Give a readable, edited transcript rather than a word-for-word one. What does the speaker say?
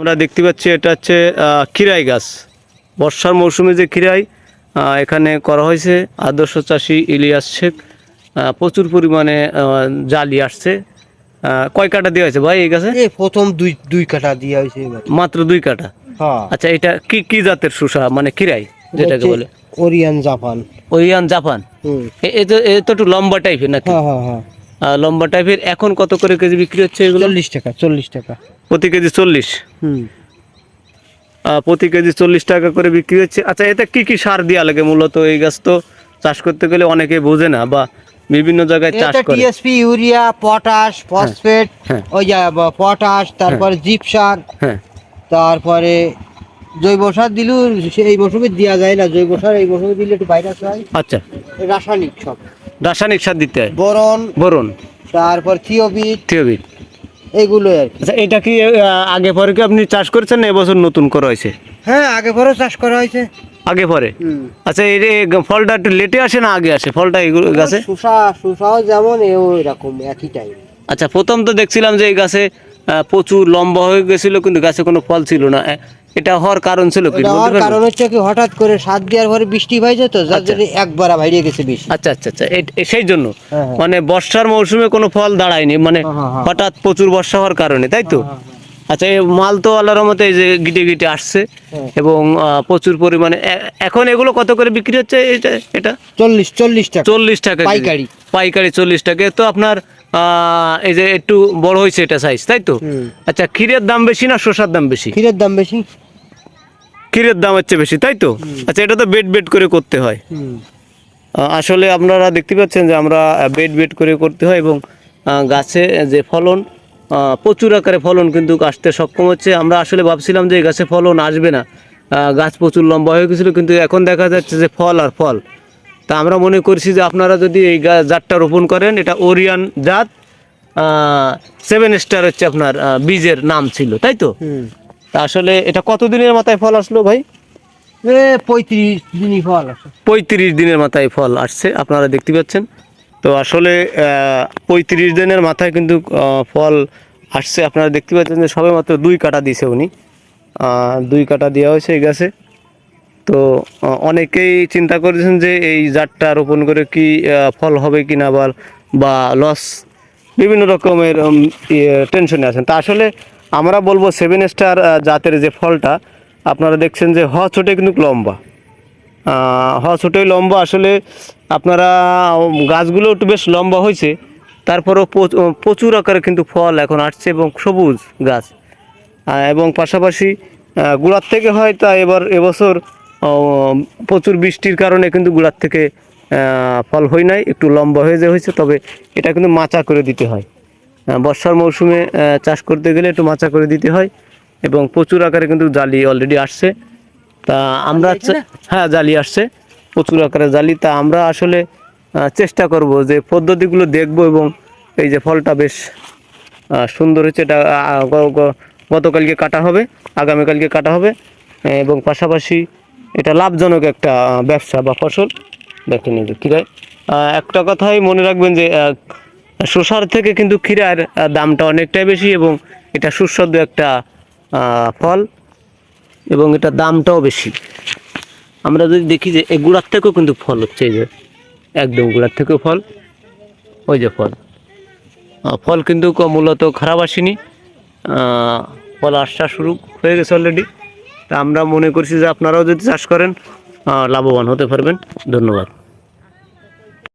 আমরা দেখতে পাচ্ছি এটা হচ্ছে খিরাই গাছ। বর্ষার মৌসুমে যে খিরাই এখানে করা হয়েছে। আদর্শ চাষি ইলিয়াস শেখ প্রচুর পরিমাণে জালি আসছে। কয় কাটা দেওয়া হয়েছে ভাই এই গাছে? প্রথম দুই কাটা দেওয়া হয়েছে মাত্র 2 কাটা। হ্যাঁ। আচ্ছা, এটা কি কি জাতের শসা মানে খিরাই যেটাকে বলে? Korean Japan. Korean Japan. এ তো একটু লম্বা টাইপের নাকি? হ্যাঁ হ্যাঁ হ্যাঁ, লম্বা টাইপের। এখন কত করে কেজি বিক্রি হচ্ছে এগুলো? 40 টাকা। 40 টাকা প্রতি কেজি 40। প্রতি কেজি 40 টাকা করে বিক্রি হচ্ছে। আচ্ছা, এতে কি কি সার দেওয়া লাগে মূলত? এই গাছ তো চাষ করতে গেলে অনেকে বোঝে না বা বিভিন্ন জায়গায় চাষ করে। টিএসপি, ইউরিয়া, পটাশ, ফসফেট, ওই যে পটাশ, তারপরে জিপসার, তারপরে জৈব সার দিলেও এই মৌসুমে দেওয়া যায় না। জৈব সার এই মৌসুমে দিলে একটু ভাইরাস হয়। আচ্ছা, রাসায়নিক সব রাসায়নিক সার দিতে হয়। বোরন, তারপর থিওবিট এগুলো আর কি। আচ্ছা, এটা কি আগে পরে কি আপনি চাষ করেছেন না এবছর নতুন করা হয়েছে? হ্যাঁ, আগে পরে চাষ করা হয়েছে। আগে পরে? আচ্ছা, এই ফলটা একটু লেটে আসে না আগে আসে ফলটা এগুলো গাছে? শসাও যেমন এরকম একই টাইম। আচ্ছা, প্রথম তো দেখছিলাম যে এই গাছে প্রচুর লম্বা হয়ে গেছিল কিন্তু গাছে কোনো ফল ছিল না। এটা হওয়ার কারণ ছিল কি? কারণ হচ্ছে কি, হঠাৎ করে সার দেওয়ার পরে বৃষ্টি হয়েছে তো, যার জন্য একবার বাইরে গেছে বেশি। আচ্ছা আচ্ছা আচ্ছা, সেই জন্য মানে বর্ষার মৌসুমে কোনো ফল দাঁড়ায়নি, মানে হঠাৎ প্রচুর বর্ষা হওয়ার কারণে, তাই তো? আচ্ছা, এই মাল তো আল্লাহর রহমতে এই যে গিটে গিটে আসছে এবং প্রচুর পরিমাণে। এখন এগুলো কত করে বিক্রি হচ্ছে? এটা 40 টাকা। 40 টাকা পাইকারি। 40 টাকা। তো আপনার এই যে একটু বড় হয়েছে এটা সাইজ, তাই তো? আচ্ছা, ক্ষীরের দাম বেশি না শসার দাম বেশি? ক্ষীরের দাম বেশি। ক্ষীরের দাম হচ্ছে বেশি, তাই তো? আচ্ছা, এটা তো বেড করে করতে হয়। আসলে আপনারা দেখতে পাচ্ছেন যে আমরা বেড করে করতে হয় এবং গাছে যে ফলন, প্রচুর আকারে ফলন কিন্তু আসতে সক্ষম হচ্ছে। আমরা আসলে ভাবছিলাম যে এই গাছে ফলন আসবে না, গাছ প্রচুর লম্বা হয়ে গেছিলো, কিন্তু এখন দেখা যাচ্ছে যে ফল আর ফল। তা আমরা মনে করছি যে আপনারা যদি এই জাতটা রোপণ করেন, এটা ওরিয়ান জাত, 7 স্টার হচ্ছে আপনার বীজের নাম ছিল, তাই তো? তা আসলে এটা কত দিনের মাথায় ফল আসলো ভাই? 35 দিনই ফল আসে। 35 দিনের মাথায় ফল আসছে, আপনারা দেখতে পাচ্ছেন। তো আসলে 35 দিনের মাথায় কিন্তু ফল আসছে। আপনারা দেখতে পাচ্ছেন যে সবে মাত্র 2 কাটা দিয়েছে উনি। 2 কাটা দেওয়া হয়েছে এই গাছে। তো অনেকেই চিন্তা করেছেন যে এই জাতটা রোপণ করে কি ফল হবে কি না বা লস, বিভিন্ন রকমের টেনশনে আছেন। তা আসলে আমরা বলবো 7 স্টার জাতের যে ফলটা আপনারা দেখছেন যে ছোটে কিন্তু লম্বা, ছোটোই লম্বা। আসলে আপনারা গাছগুলো একটু বেশ লম্বা হয়েছে, তারপরেও প্রচুর আকারে কিন্তু ফল এখন আসছে এবং সবুজ গাছ। এবং পাশাপাশি গোড়ার থেকে হয়তো এবছর প্রচুর বৃষ্টির কারণে কিন্তু গোড়ার থেকে ফল হয় নাই, একটু লম্বা হয়ে হয়েছে। তবে এটা কিন্তু মাচা করে দিতে হয়। বর্ষার মৌসুমে চাষ করতে গেলে একটু মাচা করে দিতে হয় এবং প্রচুর আকারে কিন্তু জালি অলরেডি আসছে। তা আমরা হ্যাঁ, জালি আসছে, প্রচুর আকারে জালি। তা আমরা আসলে চেষ্টা করব যে পদ্ধতিগুলো দেখব এবং এই যে ফলটা বেশ সুন্দর হচ্ছে, এটা গতকালকে কাটা হবে, আগামীকালকে কাটা হবে এবং পাশাপাশি এটা লাভজনক একটা ব্যবসা বা ফসল। দেখেন এই যে ক্ষীরায়, একটা কথাই মনে রাখবেন যে শসার থেকে কিন্তু ক্ষীরার দামটা অনেকটাই বেশি এবং এটা সুস্বাদু একটা ফল এবং এটা দামটাও বেশি। আমরা যদি দেখি যে এই গুড়ার থেকেও কিন্তু ফল হচ্ছে, এই যে একদম গুড়ার থেকেও ফল, ওই যে ফল কিন্তু মূলত খারাপ আসেনি, ফল আসা শুরু হয়ে গেছে অলরেডি। তা আমরা মনে করছি যে আপনারাও যদি চাষ করেন লাভবান হতে পারবেন। ধন্যবাদ।